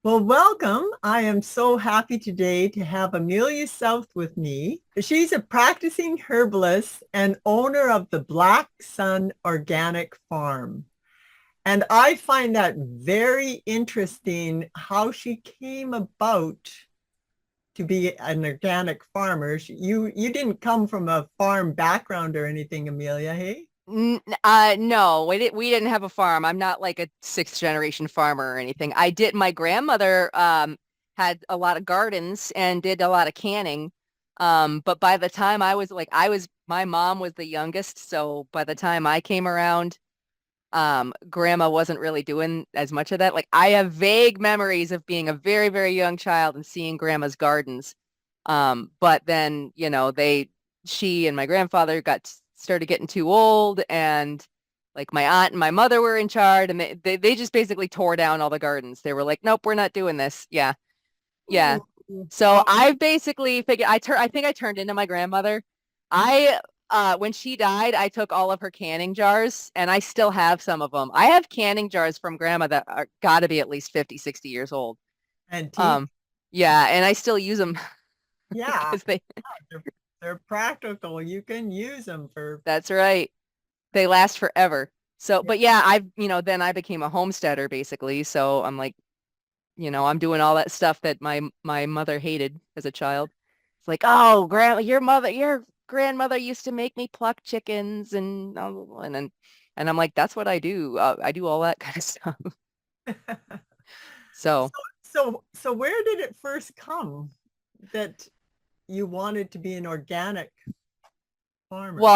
Well, welcome. I am so happy today to have Amelia South with me. She's a practicing herbalist and owner of the Black Sun Organic Farm. And I find that very interesting how she came about to be an organic farmer. You didn't come from a farm background or anything, Amelia, hey? No, we didn't have a farm. I'm not like a sixth generation farmer or anything. I did. My grandmother had a lot of gardens and did a lot of canning. But by the time my mom was the youngest, so by the time I came around, grandma wasn't really doing as much of that. Like I have vague memories of being a very, very young child and seeing grandma's gardens. But then, she and my grandfather started getting too old, and like my aunt and my mother were in charge, and they just basically tore down all the gardens. They were like, nope, we're not doing this. Yeah. Yeah. Ooh, So wow. I basically figured I think I turned into my grandmother. I when she died, I took all of her canning jars and I still have some of them. I have canning jars from grandma that are got to be at least 50, 60 years old. Antique. Um yeah, and I still use them Yeah, because they they're practical. You can use them for, that's right. They last forever. So, yeah. but yeah, then I became a homesteader basically. So I'm like, I'm doing all that stuff that my mother hated as a child. It's like, oh, your grandmother used to make me pluck chickens and I'm like, that's what I do. I do all that kind of stuff. So, So, so where did it first come that you wanted to be an organic well,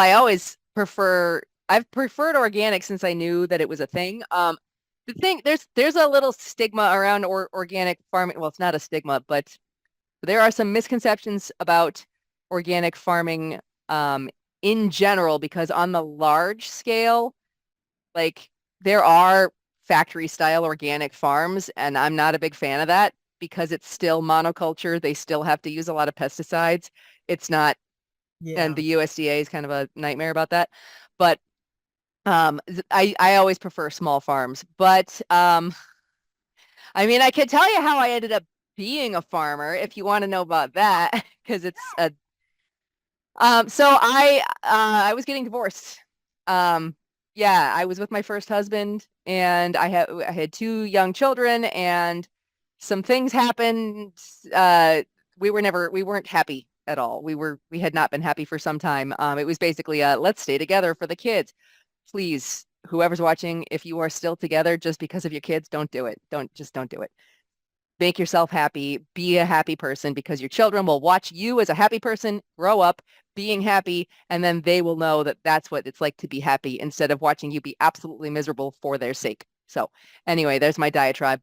farmer? I've preferred organic since I knew that it was a thing. There's a little stigma around organic farming. Well, it's not a stigma, but there are some misconceptions about organic farming in general, because on the large scale, like there are factory style organic farms, and I'm not a big fan of that because it's still monoculture. They still have to use a lot of pesticides. It's not, and Yeah. the USDA is kind of a nightmare about that. But I always prefer small farms. But I mean, I can tell you how I ended up being a farmer if you want to know about that, because it's a so I was getting divorced. Um, yeah, I was with my first husband, and I had two young children, and some things happened. Uh, we weren't happy at all. We had not been happy for some time. It was basically let's stay together for the kids. Please, whoever's watching, if you are still together just because of your kids, don't do it. Don't do it. Make yourself happy, be a happy person, because your children will watch you as a happy person grow up being happy, and then they will know that that's what it's like to be happy instead of watching you be absolutely miserable for their sake. So anyway, there's my diatribe.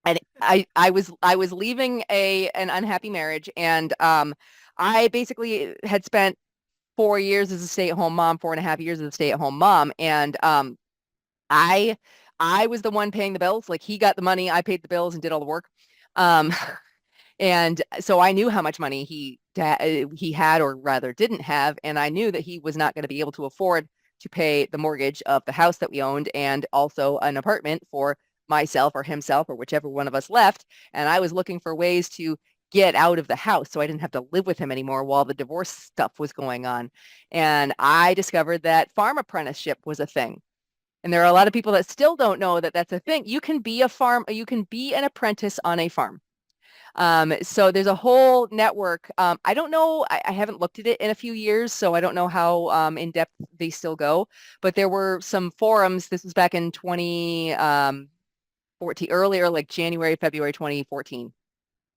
And I was leaving an unhappy marriage, and I basically had spent 4 years as a stay-at-home mom, 4.5 years as a stay-at-home mom, and I I was the one paying the bills. Like he got the money, I paid the bills and did all the work. Um, and so I knew how much money he had, or rather didn't have, and I knew that he was not going to be able to afford to pay the mortgage of the house that we owned and also an apartment for myself or himself or whichever one of us left. And I was looking for ways to get out of the house so I didn't have to live with him anymore while the divorce stuff was going on. And I discovered that farm apprenticeship was a thing. And there are a lot of people that still don't know that that's a thing. You can be an apprentice on a farm. So there's a whole network. I don't know, I haven't looked at it in a few years, so I don't know how in depth they still go. But there were some forums. This was back in 2014, earlier, like January, February 2014.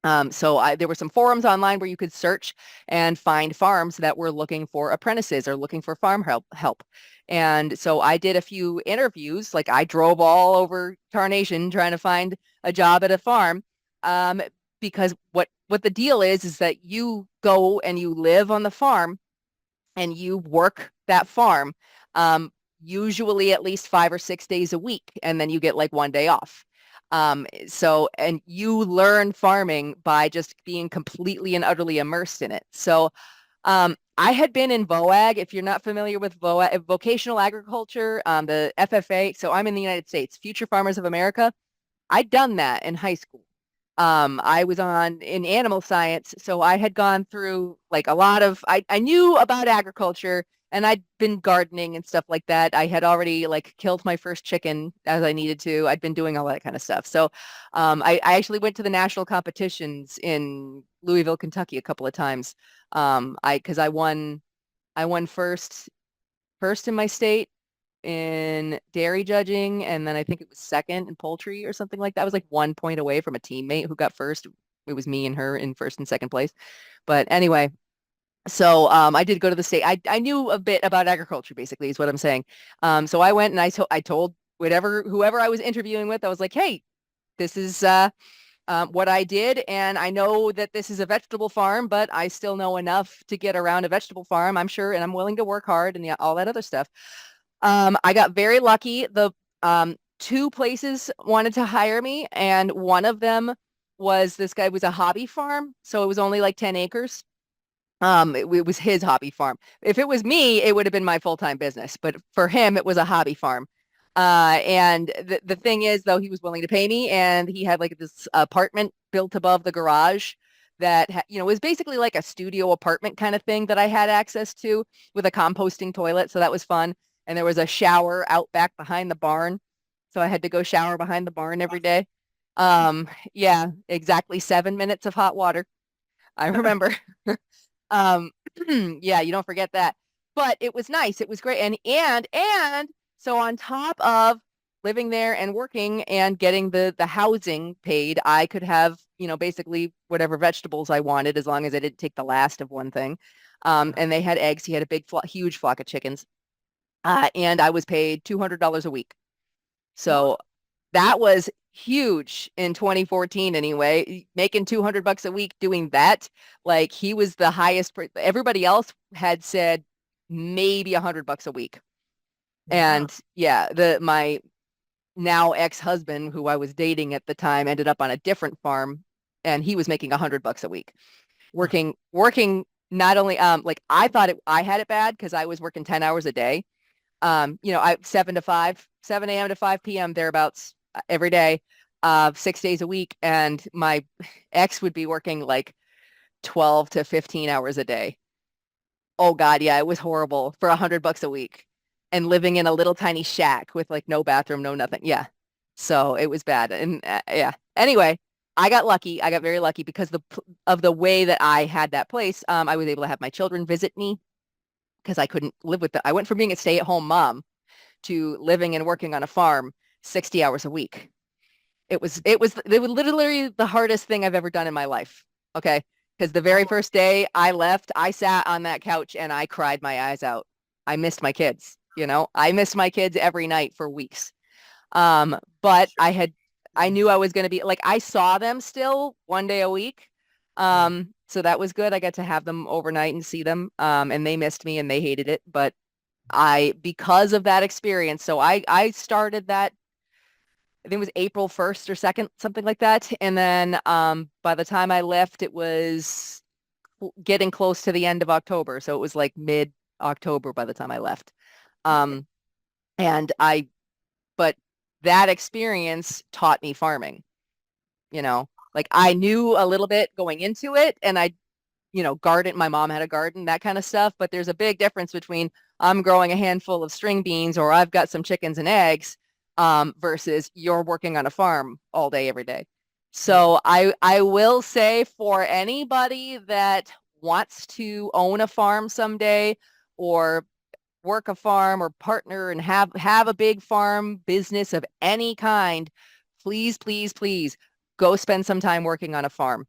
There were some forums online where you could search and find farms that were looking for apprentices or looking for farm help. And so I did a few interviews. Like I drove all over Tarnation trying to find a job at a farm. Um, because what the deal is that you go and you live on the farm and you work that farm, usually at least 5 or 6 days a week, and then you get like one day off. And you learn farming by just being completely and utterly immersed in it. So, I had been in VOAG. If you're not familiar with VOAG, vocational agriculture, the FFA. So I'm in the United States, Future Farmers of America. I'd done that in high school. I was on in animal science, so I had gone through like a lot of I knew about agriculture and I'd been gardening and stuff like that. I had already like killed my first chicken as I needed to. I'd been doing all that kind of stuff. So I actually went to the national competitions in Louisville, Kentucky a couple of times. Because I won first in my state in dairy judging, and then I think it was second in poultry or something like that. I was like 1 point away from a teammate who got first. It was me and her in first and second place. But anyway, so I did go to the state. I knew a bit about agriculture, basically, is what I'm saying. So I went and I told whoever I was interviewing with, I was like, hey, this is what I did, and I know that this is a vegetable farm, but I still know enough to get around a vegetable farm, I'm sure, and I'm willing to work hard and yeah, all that other stuff. I got very lucky. The two places wanted to hire me, and one of them was this guy was a hobby farm, so it was only like 10 acres. It was his hobby farm. If it was me, it would have been my full-time business, but for him, it was a hobby farm. And the thing is, though, he was willing to pay me, and he had like this apartment built above the garage that was basically like a studio apartment kind of thing that I had access to with a composting toilet, so that was fun. And there was a shower out back behind the barn, so I had to go shower behind the barn every day. Yeah, exactly 7 minutes of hot water. I remember. Um, yeah, you don't forget that. But it was nice. It was great. And so on top of living there and working and getting the housing paid, I could have, basically whatever vegetables I wanted as long as I didn't take the last of one thing. And they had eggs. He had a huge flock of chickens. And I was paid $200 a week. Wow. So that was huge in 2014 anyway, making $200 a week doing that. Like he was the highest. Everybody else had said maybe $100 a week. Wow. And yeah, my now ex-husband, who I was dating at the time, ended up on a different farm, and he was making $100 a week, working not only like I thought I had it bad because I was working 10 hours a day. I 7 a.m. to 5 p.m. thereabouts every day, 6 days a week. And my ex would be working like 12 to 15 hours a day. Oh God, yeah, it was horrible for $100 a week and living in a little tiny shack with like no bathroom, no nothing. Yeah. So it was bad. And yeah. Anyway, I got lucky. I got very lucky because of the way that I had that place. I was able to have my children visit me because I couldn't live with them. I went from being a stay-at-home mom to living and working on a farm 60 hours a week. It was literally the hardest thing I've ever done in my life. Okay. Because the very Oh, first day I left, I sat on that couch and I cried my eyes out. I missed my kids, I missed my kids every night for weeks. But sure. I knew I was going to be like, I saw them still 1 day a week. Yeah. So that was good. I got to have them overnight and see them. And they missed me and they hated it. But because of that experience, so I started that, I think it was April 1st or 2nd, something like that. And then by the time I left, it was getting close to the end of October. So it was like mid-October by the time I left. Okay. Um, and but that experience taught me farming, like I knew a little bit going into it and garden. My mom had a garden, that kind of stuff. But there's a big difference between I'm growing a handful of string beans or I've got some chickens and eggs, versus you're working on a farm all day, every day. Yeah. So I will say for anybody that wants to own a farm someday or work a farm or partner and have a big farm business of any kind, please, please, please go spend some time working on a farm.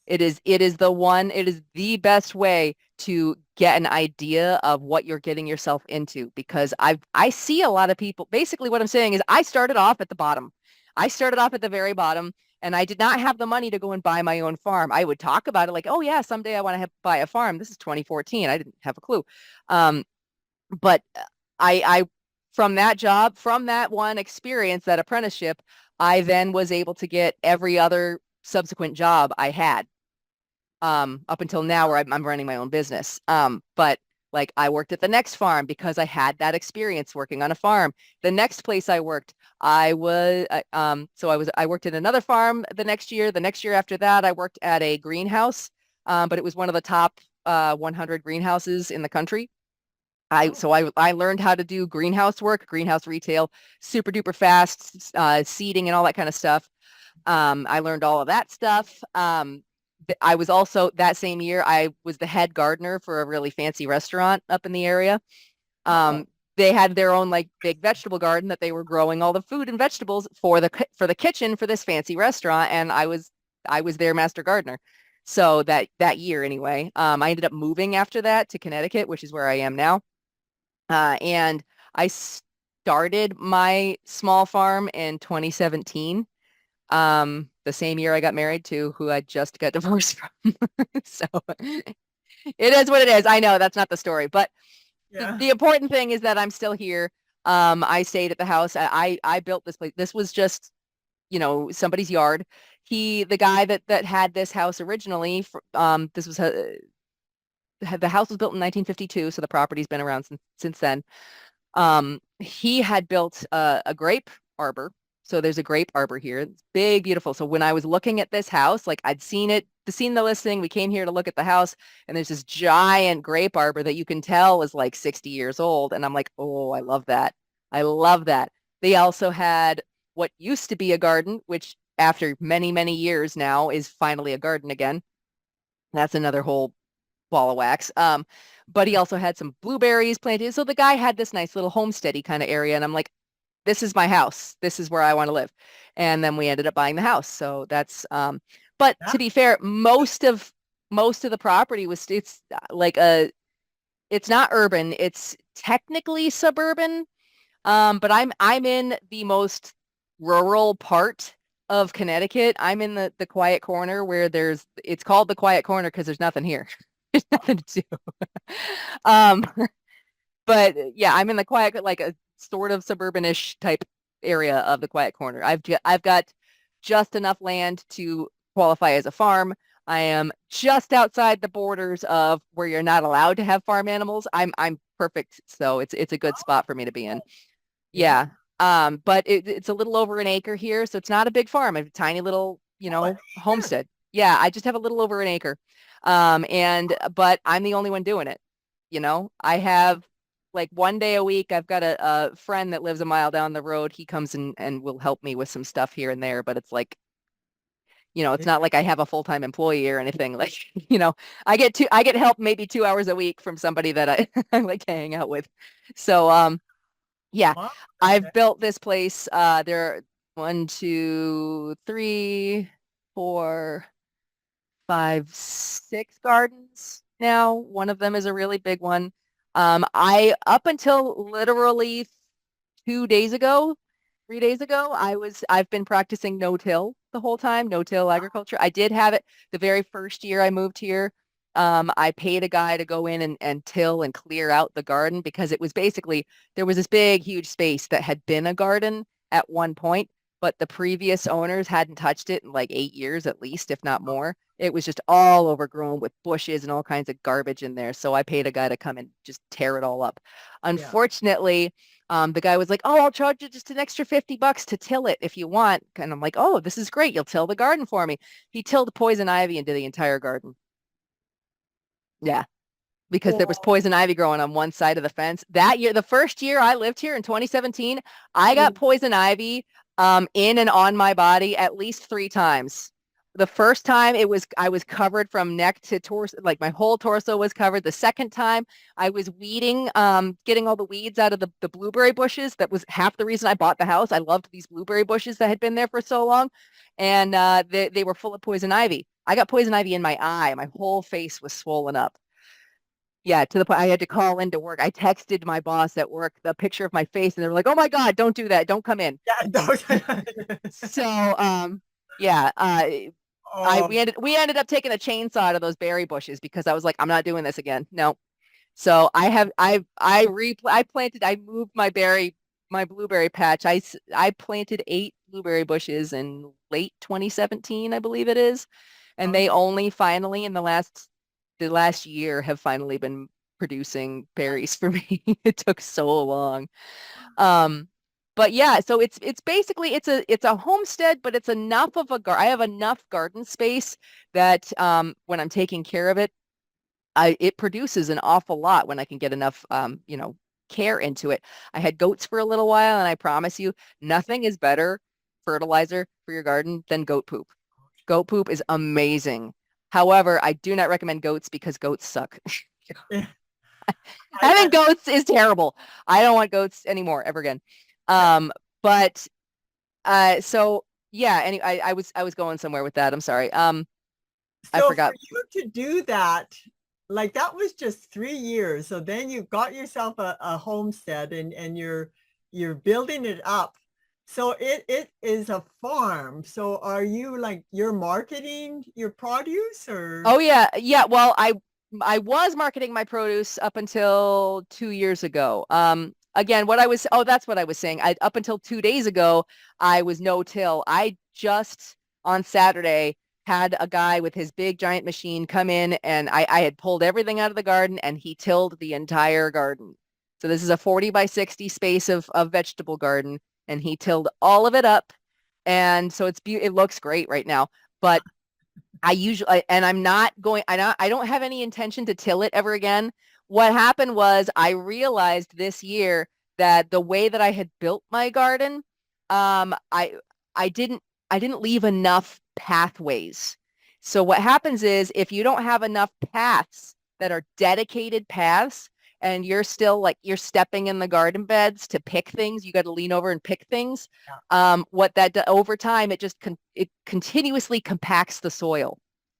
Yes. It is the best way to get an idea of what you're getting yourself into because I see a lot of people. Basically, what I'm saying is I started off at the bottom. I started off at the very bottom and I did not have the money to go and buy my own farm. I would talk about it like, oh yeah, someday I want to buy a farm. This is 2014. I didn't have a clue. But I from that job, from that one experience, that apprenticeship, I then was able to get every other subsequent job I had, up until now where I'm running my own business. But Like I worked at the next farm because I had that experience working on a farm. The next place I worked, I worked at another farm the next year. The next year after that, I worked at a greenhouse, but it was one of the top 100 greenhouses in the country. Oh, I learned how to do greenhouse work, greenhouse retail, super duper fast, seeding and all that kind of stuff. I learned all of that stuff. I was also that same year, I was the head gardener for a really fancy restaurant up in the area. oh, Um, they had their own like big vegetable garden that they were growing all the food and vegetables for the kitchen for this fancy restaurant, and I was their master gardener. So that year anyway, I ended up moving after that to Connecticut, which is where I am now. And I started my small farm in 2017, the same year I got married to who I just got divorced from. So it is what it is. I know that's not the story, but yeah. the important thing is that I'm still here. I stayed at the house. I built this place. This was just, somebody's yard. The guy that had this house originally, this was the house was built in 1952, so the property's been around since then. He had built a grape arbor. So there's a grape arbor here. It's big, beautiful. So when I was looking at this house, like I'd seen the listing, we came here to look at the house, and there's this giant grape arbor that you can tell is like 60 years old. And I'm like, oh, I love that. I love that. They also had what used to be a garden, which after many, many years now is finally a garden again. That's another whole ball of wax. But he also had some blueberries planted. So the guy had this nice little homesteady kind of area. And I'm like, this is my house. This is where I want to live. And then we ended up buying the house. So but Yeah. to be fair, most of the property it's like it's not urban. It's technically suburban. But I'm in the most rural part of Connecticut. I'm in the quiet corner where it's called the quiet corner because there's nothing here. There's nothing to do. Um, but yeah, I'm in the quiet, like a sort of suburbanish type area of the quiet corner. I've got just enough land to qualify as a farm. I am just outside the borders of where you're not allowed to have farm animals. I'm perfect, so it's a good spot for me to be in. Yeah. Yeah. But it's a little over an acre here, so it's not a big farm. I have a tiny little, Oh, an acre. homestead. Yeah, I just have a little over an acre. But I'm the only one doing it. I have like one day a week, I've got a friend that lives a mile down the road. He comes and will help me with some stuff here and there, but it's like, it's Yeah. not like I have a full-time employee or anything. Like, I get help maybe 2 hours a week from somebody that I like to hang out with. So, yeah, Wow. Okay. I've built this place. There are 1, 2, 3, 4, 5, 6 gardens now. One of them is a really big one. I up until literally 2 days ago, 3 days ago, I've been practicing no-till the whole time, no-till agriculture. I did have it the very first year I moved here. I paid a guy to go in and till and clear out the garden because it was basically there was this big, huge space that had been a garden at one point, but the previous owners hadn't touched it in like 8 years at least, if not more. It was just all overgrown with bushes and all kinds of garbage in there. So I paid a guy to come and just tear it all up. Yeah. Unfortunately, the guy was like, "Oh, I'll charge you just an extra $50 to till it if you want." And I'm like, "Oh, this is great. You'll till the garden for me." He tilled poison ivy into the entire garden. Yeah, because there was Oh, poison ivy growing on one side of the fence. That year, the first year I lived here in 2017, I got mm, poison ivy in and on my body at least 3 times. The first time I was covered from neck to torso, like my whole torso was covered. The second time I was weeding, getting all the weeds out of the blueberry bushes. That was half the reason I bought the house. I loved these blueberry bushes that had been there for so long. And they were full of poison ivy. I got poison ivy in my eye. My whole face was swollen up. Yeah, to the point I had to call into work. I texted my boss at work the picture of my face, and they were like, "Oh my God, don't do that. Don't come in." yeah. Those. So, yeah, I Oh, we ended up taking a chainsaw out of those berry bushes because I was like, "I'm not doing this again." No. So I planted. I moved my blueberry patch. I planted 8 blueberry bushes in late 2017, I believe it is, and they okay. only finally in the last year have finally been producing berries for me. It took so long. Um, but yeah, so it's basically it's a homestead, but it's enough of a I have enough garden space that when I'm taking care of it, it produces an awful lot when I can get enough care into it. I had goats for a little while, and I promise you, nothing is better fertilizer for your garden than goat poop. Goat poop is amazing. However, I do not recommend goats because goats suck. Yeah. Having goats is terrible. I don't want goats anymore ever again. Um, but so yeah, I was going somewhere with that. I'm sorry. I So for forgot. you to do that, like that was just 3 years. So then you got yourself a homestead and you're building it up. So it is a farm. So are you like you're marketing your produce or Oh yeah, yeah. Well, I was marketing my produce up until 2 years ago. Again, that's what I was saying. Up until 2 days ago, I was no-till. I just on Saturday had a guy with his big giant machine come in, and I had pulled everything out of the garden, and he tilled the entire garden. So this is a 40 by 60 space of vegetable garden, and he tilled all of it up, and so it looks great right now. But and I'm not going, I don't have any intention to till it ever again. What happened was I realized this year that the way that I had built my garden, um, I, I didn't, I didn't leave enough pathways. So what happens is if you don't have enough paths that are dedicated paths, and you're still like you're stepping in the garden beds to pick things, you got to lean over and pick things. yeah, What that over time, it continuously compacts the soil.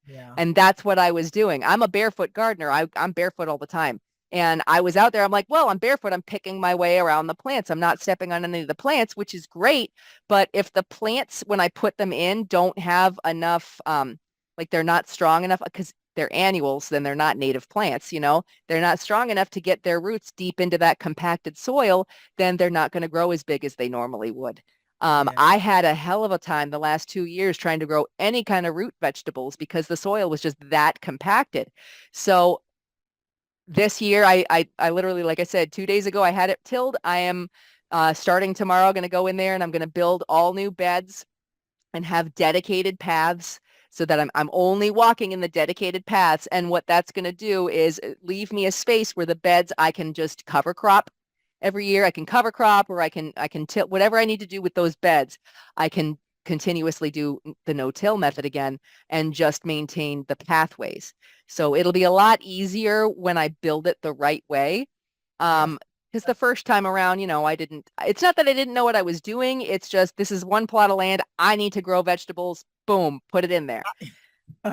yeah, And that's what I was doing. I'm a barefoot gardener. I'm barefoot all the time. And I was out there. I'm like, well, I'm barefoot. I'm picking my way around the plants. I'm not stepping on any of the plants, which is great. But if the plants, when I put them in, don't have enough, like they're not strong enough because they're annuals, then they're not native plants, they're not strong enough to get their roots deep into that compacted soil, then they're not going to grow as big as they normally would. yeah, I had a hell of a time the last 2 years trying to grow any kind of root vegetables because the soil was just that compacted. So this year, I literally, like I said, 2 days ago, I had it tilled. I am starting tomorrow, going to go in there and I'm going to build all new beds and have dedicated paths so that I'm only walking in the dedicated paths. And what that's going to do is leave me a space where the beds I can just cover crop every year. I can cover crop or I can tilt whatever I need to do with those beds. I can continuously do the no-till method again and just maintain the pathways. So it'll be a lot easier when I build it the right way. yes. Because the first time around, it's not that I didn't know what I was doing. It's just, this is one plot of land. I need to grow vegetables. Boom, put it in there.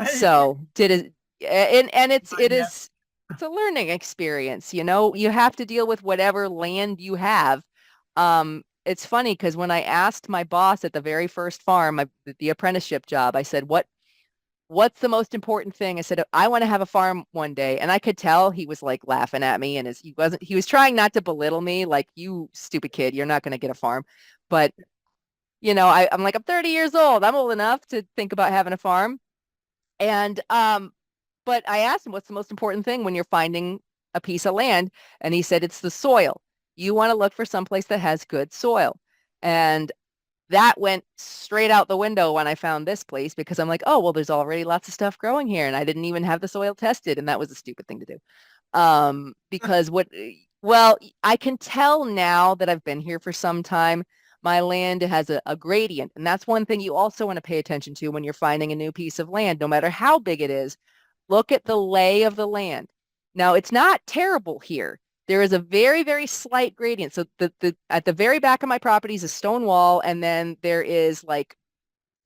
So did it, and Yes. it's a learning experience. You have to deal with whatever land you have. It's funny because when I asked my boss at the very first farm, the apprenticeship job, I said, what's the most important thing? I said, I want to have a farm one day. And I could tell he was like laughing at me and he was trying not to belittle me, like, you stupid kid, you're not going to get a farm. But, I'm like, I'm 30 years old. I'm old enough to think about having a farm. And, but I asked him, what's the most important thing when you're finding a piece of land? And he said, it's the soil. You want to look for someplace that has good soil. And that went straight out the window when I found this place because I'm like, oh, well, there's already lots of stuff growing here and I didn't even have the soil tested. And that was a stupid thing to do. Because well, I can tell now that I've been here for some time, my land has a gradient. And that's one thing you also want to pay attention to when you're finding a new piece of land, no matter how big it is. Look at the lay of the land. Now, it's not terrible here. There is a very, very slight gradient. So at the very back of my property is a stone wall, and then there is like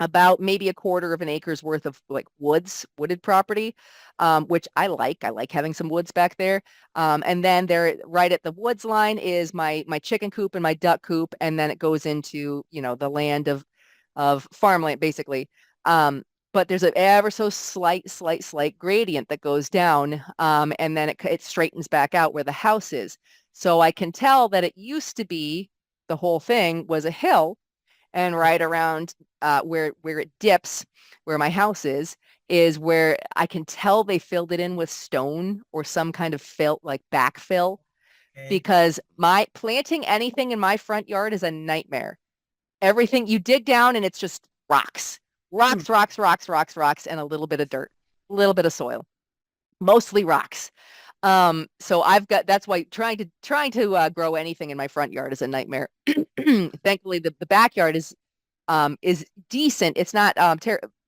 about maybe a quarter of an acre's worth of like wooded property, which I like. I like having some woods back there. And then there, right at the woods line, is my chicken coop and my duck coop, and then it goes into the land of farmland basically. But there's an ever so slight gradient that goes down, and then it straightens back out where the house is. So I can tell that it used to be the whole thing was a hill. and right around where it dips, where my house is where I can tell they filled it in with stone or some kind of fill, like backfill, Okay. because my planting anything in my front yard is a nightmare. Everything you dig down and it's just rocks, Hmm. rocks, rocks, rocks, rocks, rocks, and a little bit of dirt, a little bit of soil, mostly rocks. So I've got that's why trying to grow anything in my front yard is a nightmare. Thankfully, the backyard is decent. It's not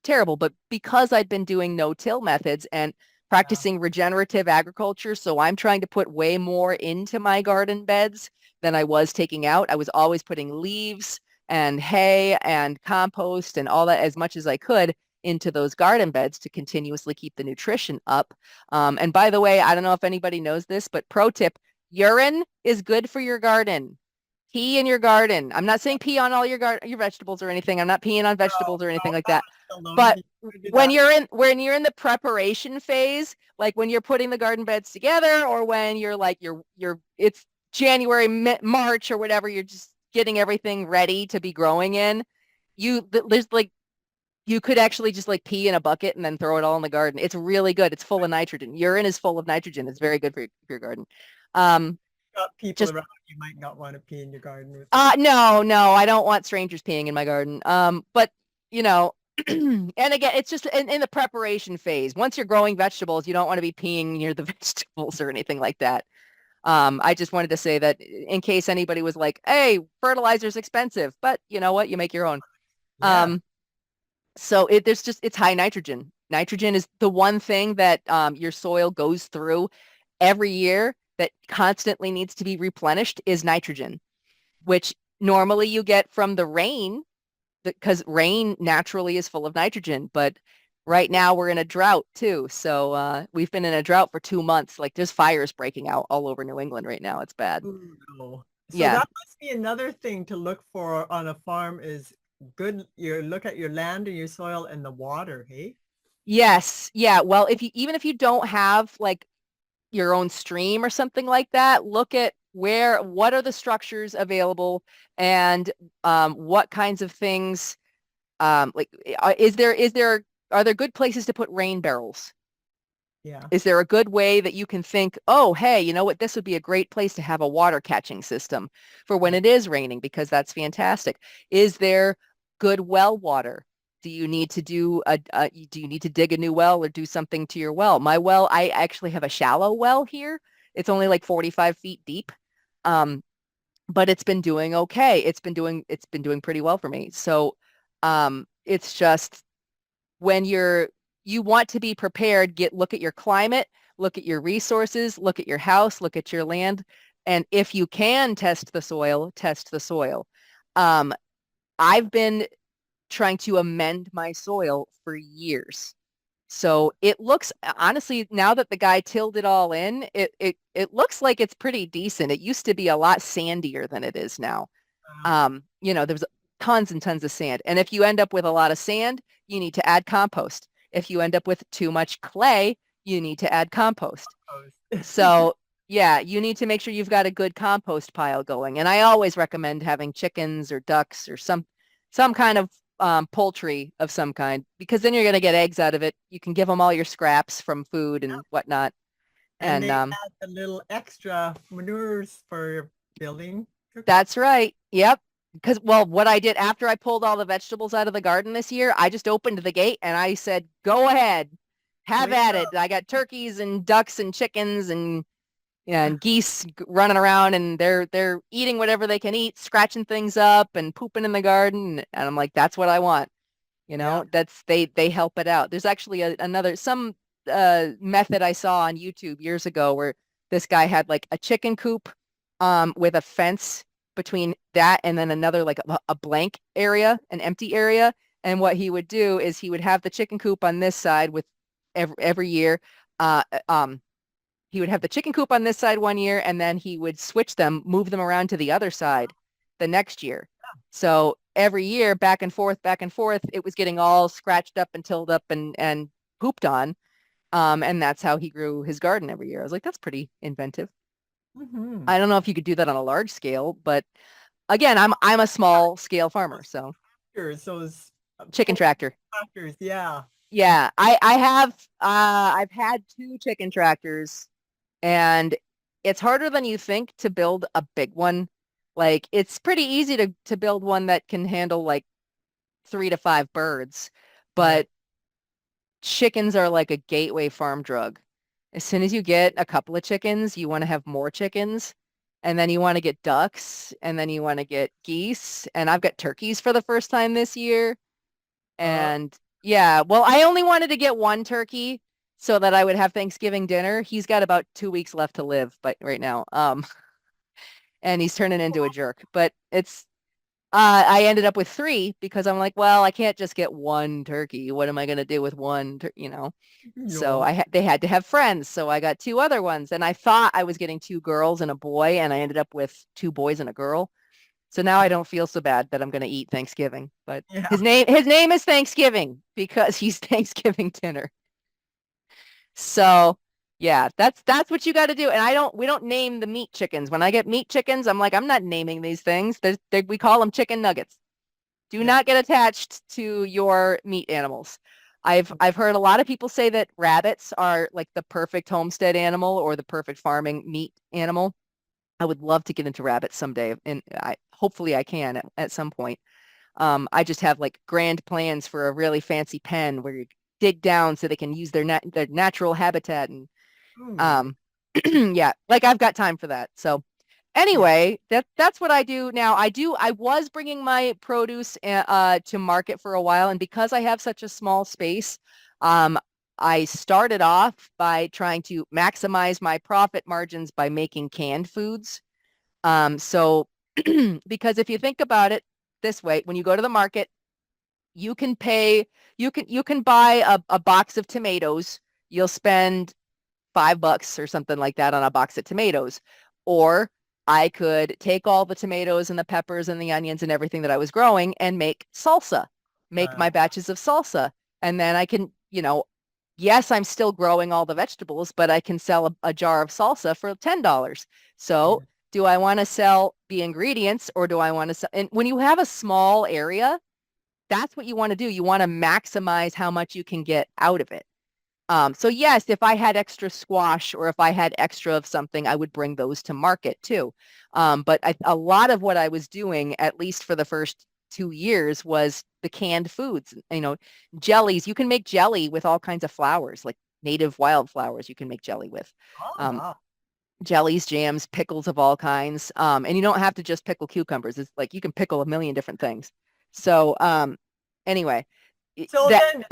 terrible, but because I've been doing no-till methods and Yeah. practicing regenerative agriculture, so I'm trying to put way more into my garden beds than I was taking out. I was always putting leaves and hay and compost and all that as much as I could into those garden beds to continuously keep the nutrition up. And by the way, I don't know if anybody knows this, but pro tip, urine is good for your garden. Pee in your garden. I'm not saying pee on all your vegetables or anything. I'm not peeing on No, vegetables or anything no, like not that. alone. But You can do when that. you're in the preparation phase, like when you're putting the garden beds together, or when you're like you're it's January, March, or whatever, you're just getting everything ready to be growing in. There's like you could actually just like pee in a bucket and then throw it all in the garden. It's really good. It's full of nitrogen. Urine is full of nitrogen. It's very good for your garden. Um, Got people just around you might not want to pee in your garden with it. no, I don't want strangers peeing in my garden. But you know, and again, it's just in the preparation phase. Once you're growing vegetables, you don't want to be peeing near the vegetables or anything like that. I just wanted to say that in case anybody was like, "Hey, fertilizer's expensive," but you know what? You make your own. Yeah. Um, so it's high nitrogen. Nitrogen is the one thing that your soil goes through every year that constantly needs to be replenished is nitrogen, which normally you get from the rain because rain naturally is full of nitrogen. But right now we're in a drought too. So we've been in a drought for 2 months. Like there's fires breaking out all over New England right now. It's bad. Ooh, no. So Yeah. that must be another thing to look for on a farm is good. You look at your land and your soil and the water, hey? Yes. Yeah. Well, even if you don't have like your own stream or something like that, look at what are the structures available and what kinds of things like are there good places to put rain barrels? Yeah. Is there a good way that you can think, oh, hey, you know what? This would be a great place to have a water catching system for when Yeah. it is raining, because that's fantastic. Is there good well water? Do you need to dig a new well or do something to your well? My well, I actually have a shallow well here. It's only like 45 feet deep. Um, but it's been doing okay. It's been doing pretty well for me. So it's just when you want to be prepared, look at your climate, look at your resources, look at your house, look at your land, and if you can test the soil, test the soil. Um, I've been trying to amend my soil for years. So it looks honestly, now that the guy tilled it all in, it looks like it's pretty decent. It used to be a lot sandier than it is now. There's tons and tons of sand. And if you end up with a lot of sand, you need to add compost. If you end up with too much clay, you need to add compost. Oh, So, yeah, you need to make sure you've got a good compost pile going. And I always recommend having chickens or ducks or some kind of poultry of some kind, because then you're going to get eggs out of it. You can give them all your scraps from food and whatnot. and And they add the little extra manures for building your crop. That's right. Yep. Because, well, what I did after I pulled all the vegetables out of the garden this year, I just opened the gate and I said, go ahead, have Bring it at up. it. I got turkeys and ducks and chickens and geese running around, and they're eating whatever they can eat, scratching things up and pooping in the garden. And I'm like, that's what I want. Yeah. They help it out. There's actually another some method I saw on YouTube years ago where this guy had like a chicken coop with a fence between that and then another like a blank area, an empty area. And what he would do is he would have the chicken coop on this side with every year. Uh, um, he would have the chicken coop on this side one year, and then he would switch them, move them around to the other side the next year. So every year, back and forth, it was getting all scratched up and tilled up and pooped on. And that's how he grew his garden every year. I was like, that's pretty inventive. Hmm. I don't know if you could do that on a large scale, but Again, I'm a small scale farmer, Those so tractors, those chicken pull tractor. tractors. Yeah. Yeah, I have I've had two chicken tractors, and it's harder than you think to build a big one. Like it's pretty easy to build one that can handle like 3 to 5 birds, Right. but chickens are like a gateway farm drug. As soon as you get a couple of chickens, you want to have more chickens, and then you want to get ducks, and then you want to get geese, and I've got turkeys for the first time this year. Uh, And yeah, well, I only wanted to get one turkey so that I would have Thanksgiving dinner. He's got about 2 weeks left to live, but right now, and he's turning into a jerk. But it's I ended up with three because I'm like, well, I can't just get one turkey. What am I going to do with one, So no. they had to have friends. So I got two other ones, and I thought I was getting two girls and a boy, and I ended up with two boys and a girl. So now I don't feel so bad that I'm going to eat Thanksgiving. But Yeah. his name is Thanksgiving because he's Thanksgiving dinner. So yeah, that's what you got to do. And we don't name the meat chickens. When I get meat chickens, I'm like, I'm not naming these things. We call them chicken nuggets. Do Yeah. not get attached to your meat animals. I've heard a lot of people say that rabbits are like the perfect homestead animal or the perfect farming meat animal. I would love to get into rabbits someday, and hopefully I can at some point. I just have like grand plans for a really fancy pen where you dig down so they can use their natural habitat and Hmm. um yeah, like I've got time for that. So Yeah. anyway, that's what I do now. I was bringing my produce to market for a while, and because I have such a small space, um I started off by trying to maximize my profit margins by making canned foods. So because if you think about it this way, when you go to the market, you can pay, you can buy a box of tomatoes. You'll spend $5 or something like that on a box of tomatoes. Or I could take all the tomatoes and the peppers and the onions and everything that I was growing and make salsa, make Uh, my batches of salsa. And then I can, yes, I'm still growing all the vegetables, but I can sell a jar of salsa for $10. So yeah. do I want to sell the ingredients or do I want to sell? And when you have a small area, that's what you want to do. You want to maximize how much you can get out of it. So yes, if I had extra squash or if I had extra of something, I would bring those to market too. But a lot of what I was doing, at least for the first 2 years, was the canned foods. Jellies. You can make jelly with all kinds of flowers, like native wildflowers. You can make jelly with Oh, um, wow. jellies, jams, pickles of all kinds. And you don't have to just pickle cucumbers. It's like you can pickle a million different things. So anyway, So that then,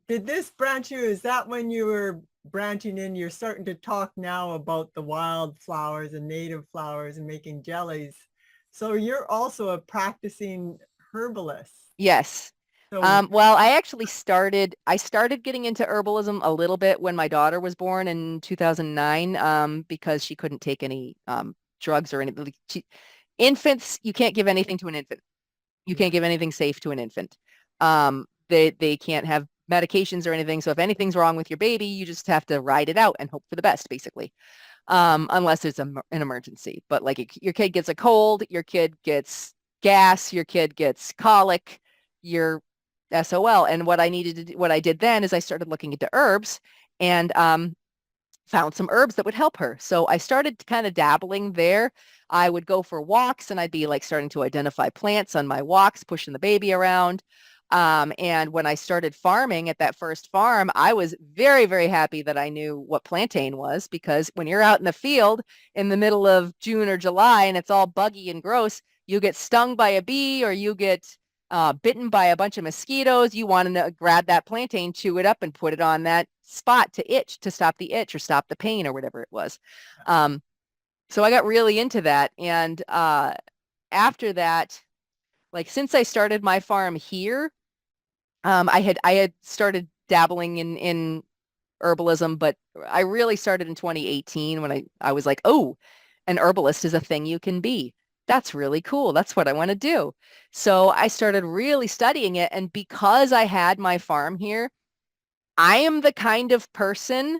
did this branch you? Is that when you were branching in? You're starting to talk now about the wildflowers and native flowers and making jellies. So you're also a practicing herbalist. yes. So, Well, I started getting into herbalism a little bit when my daughter was born in 2009, because she couldn't take any drugs or anything. Infants, you can't give anything to an infant. You yeah. can't give anything safe to an infant. They can't have medications or anything. So if anything's wrong with your baby, you just have to ride it out and hope for the best, basically. Unless it's an emergency. But like your kid gets a cold, your kid gets gas, your kid gets colic, you're SOL. And what I did then is I started looking into herbs and found some herbs that would help her. So I started kind of dabbling there. I would go for walks and I'd be like starting to identify plants on my walks, pushing the baby around. And when I started farming at that first farm, I was very, very happy that I knew what plantain was because when you're out in the field in the middle of June or July and it's all buggy and gross, you get stung by a bee or you get bitten by a bunch of mosquitoes, you want to grab that plantain, chew it up, and put it on that spot to stop the itch or stop the pain or whatever it was. Um, so I got really into that. And after that, like since I started my farm here, I had started dabbling in herbalism, but I really started in 2018 when I was like, oh, an herbalist is a thing you can be. That's really cool. That's what I want to do. So I started really studying it. And because I had my farm here, I am the kind of person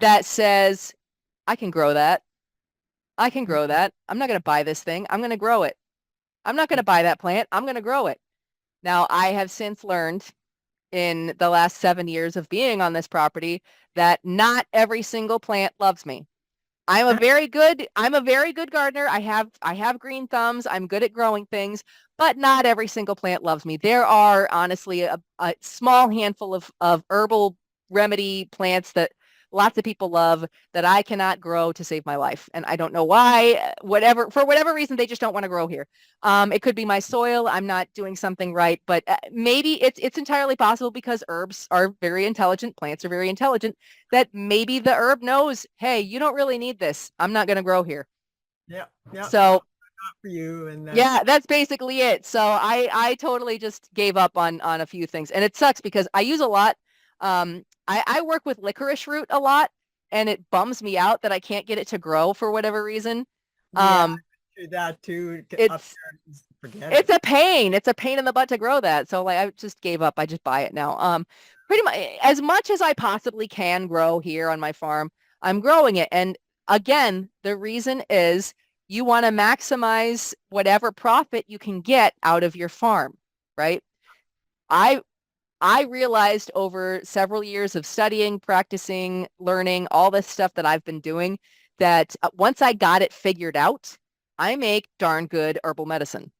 that says, I can grow that. I can grow that. I'm not going to buy this thing. I'm going to grow it. I'm not going to buy that plant. I'm going to grow it. Now, I have since learned in the last 7 years of being on this property that not every single plant loves me. I'm a very good gardener. I have green thumbs. I'm good at growing things, but not every single plant loves me. There are honestly a small handful of herbal remedy plants that lots of people love that I cannot grow to save my life. And I don't know why, for whatever reason, they just don't want to grow here. It could be my soil. I'm not doing something right, but maybe it's entirely possible because herbs are very intelligent. Plants are very intelligent that maybe the herb knows, hey, you don't really need this. I'm not going to grow here. Yeah, yeah, no, So not for you. And yeah, that's basically it. So I totally just gave up on a few things, and it sucks because I use a lot. I work with licorice root a lot, and it bums me out that I can't get it to grow for whatever reason. yeah, Um, do that too. Up it's there, just forget it's it. a pain. It's a pain in the butt to grow that. So like I just gave up. I just buy it now. Pretty much as I possibly can grow here on my farm, I'm growing it. And again, the reason is you want to maximize whatever profit you can get out of your farm, right? I I realized over several years of studying, practicing, learning, all this stuff that I've been doing, that once I got it figured out, I make darn good herbal medicine.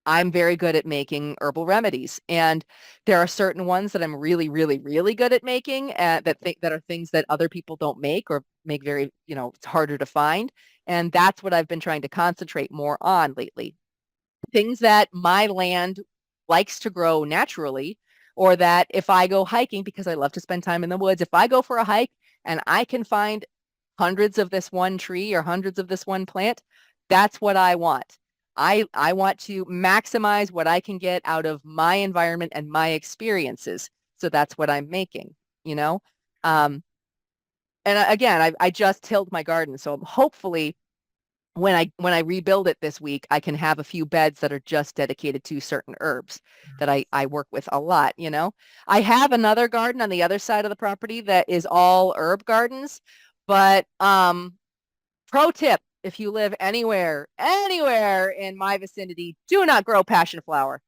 I'm very good at making herbal remedies, and there are certain ones that I'm really, really, really good at making that are things that other people don't make or make very, it's harder to find. And that's what I've been trying to concentrate more on lately. Things that my land likes to grow naturally, or that if I go hiking, because I love to spend time in the woods, if I go for a hike and I can find hundreds of this one tree or hundreds of this one plant, that's what I want. I want to maximize what I can get out of my environment and my experiences. So that's what I'm making, you know? Um, and again, I just tilled my garden. So hopefully when I rebuild it this week, I can have a few beds that are just dedicated to certain herbs that I work with a lot, you know? I have another garden on the other side of the property that is all herb gardens, but pro tip, if you live anywhere in my vicinity, do not grow passion flower.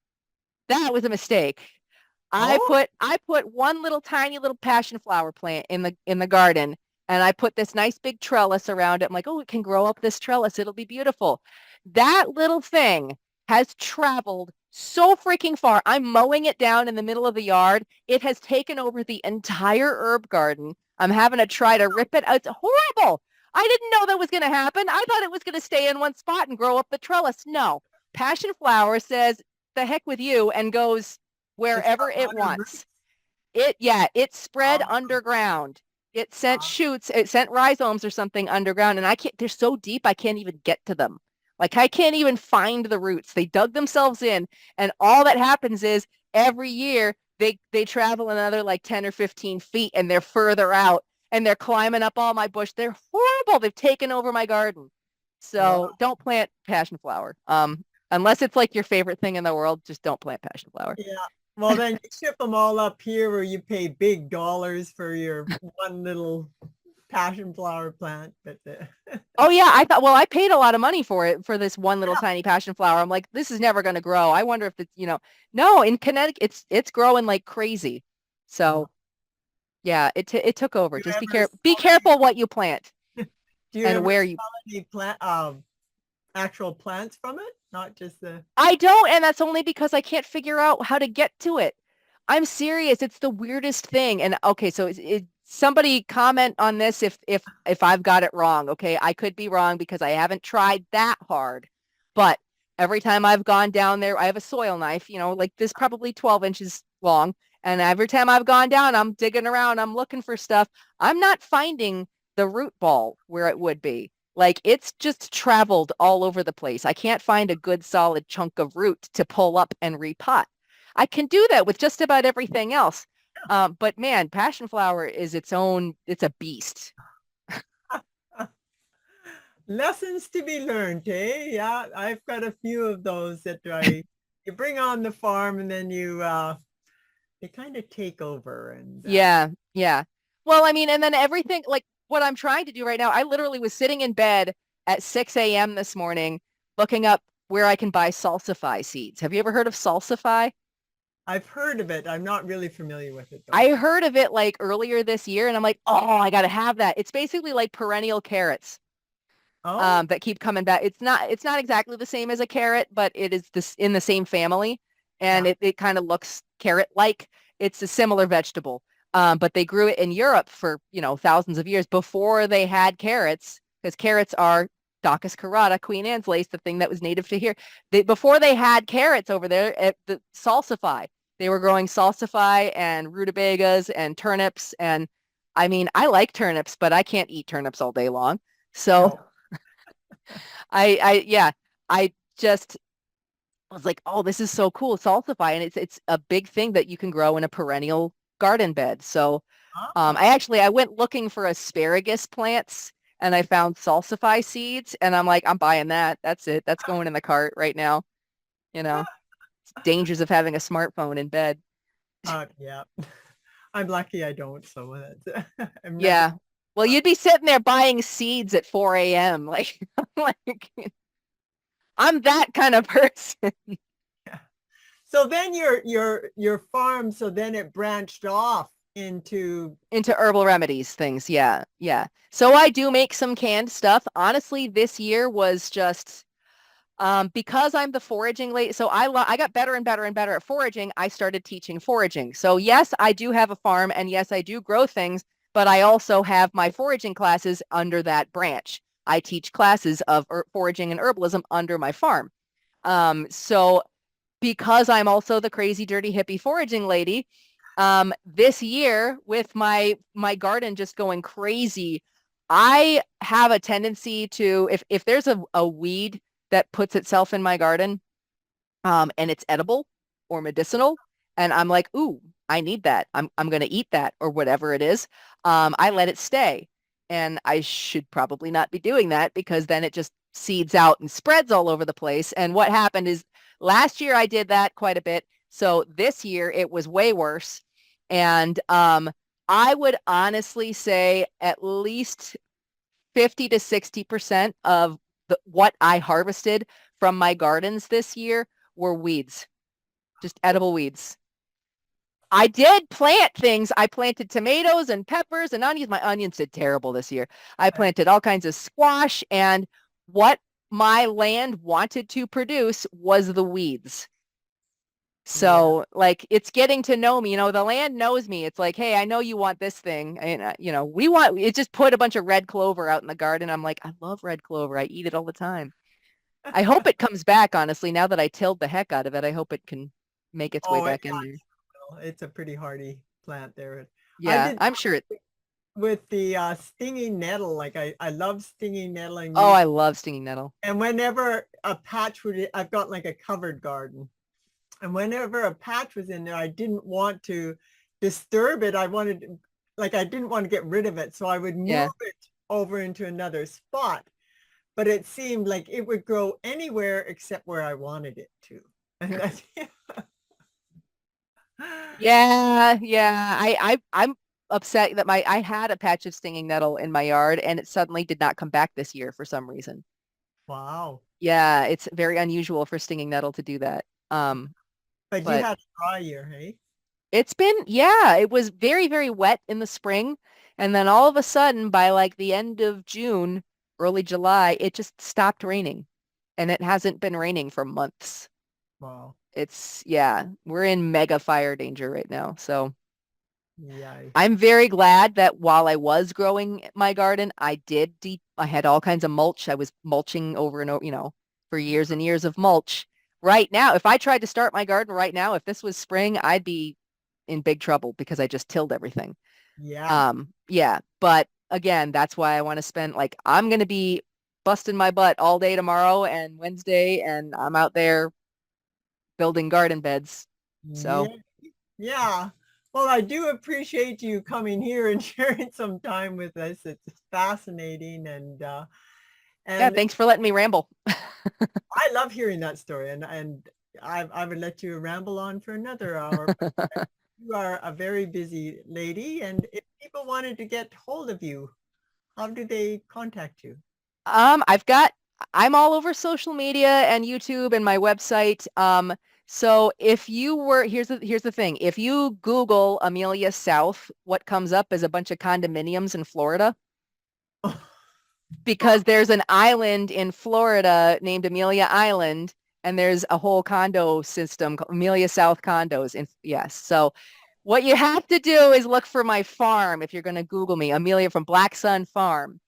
That was a mistake. I Oh, put I put one little tiny little passion flower plant in the garden, and I put this nice big trellis around it. I'm like, oh, it can grow up this trellis. It'll be beautiful. That little thing has traveled so freaking far. I'm mowing it down in the middle of the yard. It has taken over the entire herb garden. I'm having to try to rip it out. It's horrible. I didn't know that was going to happen. I thought it was going to stay in one spot and grow up the trellis. No. Passion flower says, the heck with you, and goes it's got wherever it water roots. wants. It spread Oh, underground. It sent shoots, it sent rhizomes or something underground, and I can't, they're so deep I can't even get to them. Like I can't even find the roots. They dug themselves in, and all that happens is every year they travel another like 10 or 15 feet and they're further out and they're climbing up all my bush. They're horrible. They've taken over my garden. wow. So don't plant passion flower. Unless it's like your favorite thing in the world, just don't plant passion flower. Yeah. Well, then you ship them all up here where you pay big dollars for your one little passion flower plant. But Oh yeah, I thought, well, I paid a lot of money for it for this one little tiny passion flower. I'm like, this is never going to grow. I wonder if it's, no, in Connecticut it's growing like crazy. So yeah, it took over. do you Just ever be sell any, careful what you plant do you and ever where you. sell any actual plants from it? Not just the I don't, and that's only because I can't figure out how to get to it. I'm serious. It's the weirdest thing. And okay, so somebody comment on this if I've got it wrong. Okay, I could be wrong because I haven't tried that hard. But every time I've gone down there, I have a soil knife, like this probably 12 inches long. And every time I've gone down, I'm digging around, I'm looking for stuff. I'm not finding the root ball where it would be. Like it's just traveled all over the place. I can't find a good solid chunk of root to pull up and repot. I can do that with just about everything else. But man, passion flower is it's a beast. lessons to be learned, eh? Yeah, I've got a few of those that I you bring on the farm and then you they kind of take over and Yeah, yeah. Well, I mean, and then everything, like what I'm trying to do right now, I literally was sitting in bed at 6 a.m. this morning, looking up where I can buy salsify seeds. Have you ever heard of salsify? I've heard of it. I'm not really familiar with it though. I heard of it like earlier this year and I'm like, oh, I gotta have that. It's basically like perennial carrots Oh, that keep coming back. It's not exactly the same as a carrot, but it is this in the same family and yeah. it kind of looks carrot-like. It's a similar vegetable. But they grew it in Europe for, thousands of years before they had carrots, because carrots are Docus carota, Queen Anne's lace, the thing that was native to here. Before they had carrots over there at the salsify, they were growing salsify and rutabagas and turnips. And I mean, I like turnips, but I can't eat turnips all day long. So No. yeah, I just was like, oh, this is so cool, salsify, and it's a big thing that you can grow in a perennial garden bed. So Ah, I went looking for asparagus plants and I found salsify seeds and I'm like, I'm buying that. That's it. That's going in the cart right now. You know, dangers of having a smartphone in bed. yeah. I'm lucky I don't. So that's, I'm never. Yeah. Well, you'd be sitting there buying seeds at 4 a.m. Like, like I'm that kind of person. Yeah. So then your farm. So then it branched off into. Into herbal remedies things. Yeah. Yeah. So I do make some canned stuff. Honestly, this year was just because I'm the foraging lady. So I got better and better and better at foraging. I started teaching foraging. So yes, I do have a farm and yes, I do grow things, but I also have my foraging classes under that branch. I teach classes of foraging and herbalism under my farm. So because I'm also the crazy dirty hippie foraging lady, this year with my garden just going crazy, I have a tendency to if there's a weed that puts itself in my garden, and it's edible or medicinal, and I'm like, ooh, I need that. I'm gonna eat that or whatever it is. I let it stay. And I should probably not be doing that because then it just seeds out and spreads all over the place. And what happened is last year I did that quite a bit. So this year it was way worse. And I would honestly say at least 50 to 60% of what I harvested from my gardens this year were weeds, just edible weeds. I did plant things. I planted tomatoes and peppers and onions. My onions did terrible this year. I planted all kinds of squash, and what my land wanted to produce was the weeds. Yeah. So, like, it's getting to know me. The land knows me. It's like, hey, I know you want this thing. And, we want it. Just put a bunch of red clover out in the garden. I'm like, I love red clover. I eat it all the time. I hope it comes back, honestly, now that I tilled the heck out of it. I hope it can make its way Oh, back in there. it's a pretty hardy plant there. I Yeah, did I'm sure it. with the stinging nettle. Like I love stinging nettle and Oh, use. I love stinging nettle. And whenever a patch would, I've got like a covered garden. And whenever a patch was in there, I didn't want to disturb it. Like, I didn't want to get rid of it. So I would move Yeah. it over into another spot. But it seemed like it would grow anywhere except where I wanted it to. And that's, Yeah, yeah. I'm upset that I had a patch of stinging nettle in my yard and it suddenly did not come back this year for some reason. wow. Yeah, it's very unusual for stinging nettle to do that. But you But had a dry year, hey? it's been, yeah, it was very, very wet in the spring. And then all of a sudden, by like the end of June, early July, it just stopped raining. And it hasn't been raining for months. Wow. Yeah, we're in mega fire danger right now. So Yeah. I'm very glad that while I was growing my garden, I had all kinds of mulch. I was mulching over and over, for years and years of mulch. Right now, if I tried to start my garden right now, if this was spring, I'd be in big trouble because I just tilled everything. Yeah. Yeah, but again, that's why I want to spend like I'm gonna be busting my butt all day tomorrow and Wednesday, and I'm out there building garden beds. So Yeah. Yeah. Well, I do appreciate you coming here and sharing some time with us. It's fascinating yeah, and thanks for letting me ramble. I love hearing that story and I would let you ramble on for another hour, but you are a very busy lady and if people wanted to get hold of you, how do they contact you? I've got I'm all over social media and YouTube and my website. So if you were, here's the thing. If you Google Amelia South, what comes up is a bunch of condominiums in Florida because there's an island in Florida named Amelia Island, and there's a whole condo system called Amelia South condos. Yes. So what you have to do is look for my farm if you're going to Google me, Amelia from Black Sun Farm,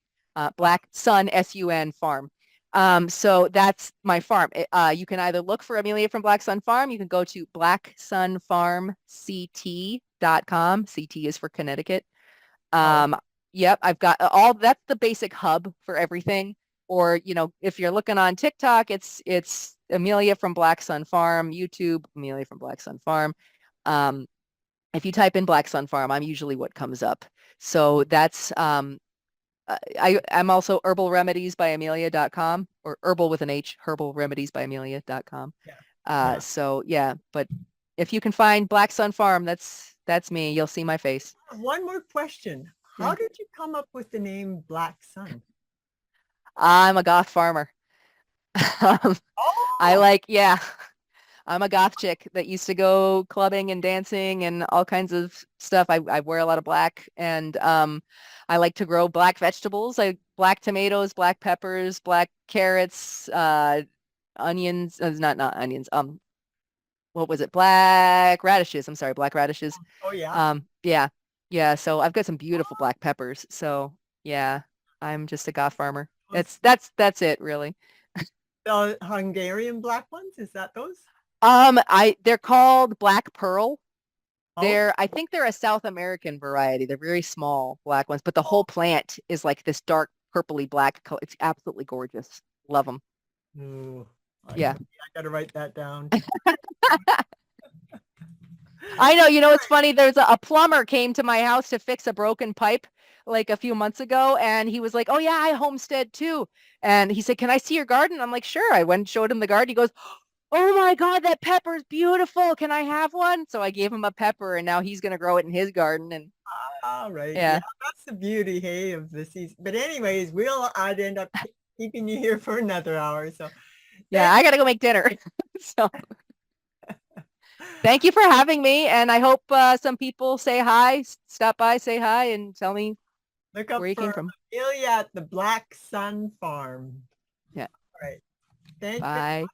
Black Sun SUN Farm. So that's my farm. You can either look for Amelia from Black Sun Farm. You can go to blacksunfarmct.com. CT is for Connecticut. Oh, Yep, I've got all that's the basic hub for everything. Or, if you're looking on TikTok, it's Amelia from Black Sun Farm, YouTube, Amelia from Black Sun Farm. Um, if you type in Black Sun Farm, I'm usually what comes up. So that's I'm also Herbal Remedies by Amelia.com, or herbal with an H, Herbal Remedies by Amelia.com. yeah. Yeah. So yeah, but if you can find Black Sun Farm, that's me. You'll see my face. One more question. Yeah. How did you come up with the name Black Sun? I'm a goth farmer. Um, Oh, yeah, I'm a goth chick that used to go clubbing and dancing and all kinds of stuff. I wear a lot of black, and I like to grow black vegetables, like black tomatoes, black peppers, black carrots, onions, not onions. What was it? Black radishes. I'm sorry, black radishes. oh yeah. Yeah. Yeah, so I've got some beautiful black peppers. So, yeah, I'm just a goth farmer. Those, That's it, really. the Hungarian black ones, is that those? They're called Black Pearl. Oh, I think they're a South American variety. They're very small black ones, but the whole plant is like this dark purpley black color. It's absolutely gorgeous. Love them. ooh, Yeah. I got to write that down. I know, it's funny. There's a plumber came to my house to fix a broken pipe like a few months ago, and he was like, "Oh yeah, I homestead too." And he said, "Can I see your garden?" I'm like, "Sure." I went and showed him the garden. He goes, "Oh my God, that pepper's beautiful. Can I have one?" So I gave him a pepper, and now he's gonna grow it in his garden. And All right. Yeah, yeah, that's the beauty, hey, of the season. But anyways, I'd end up keeping you here for another hour. So yeah, thank I gotta go make dinner. So thank you for having me, and I hope some people say hi, stop by, say hi, and tell me Look where up you came for from. Amelia at the Black Sun Farm. Yeah, All right. Thank you. bye.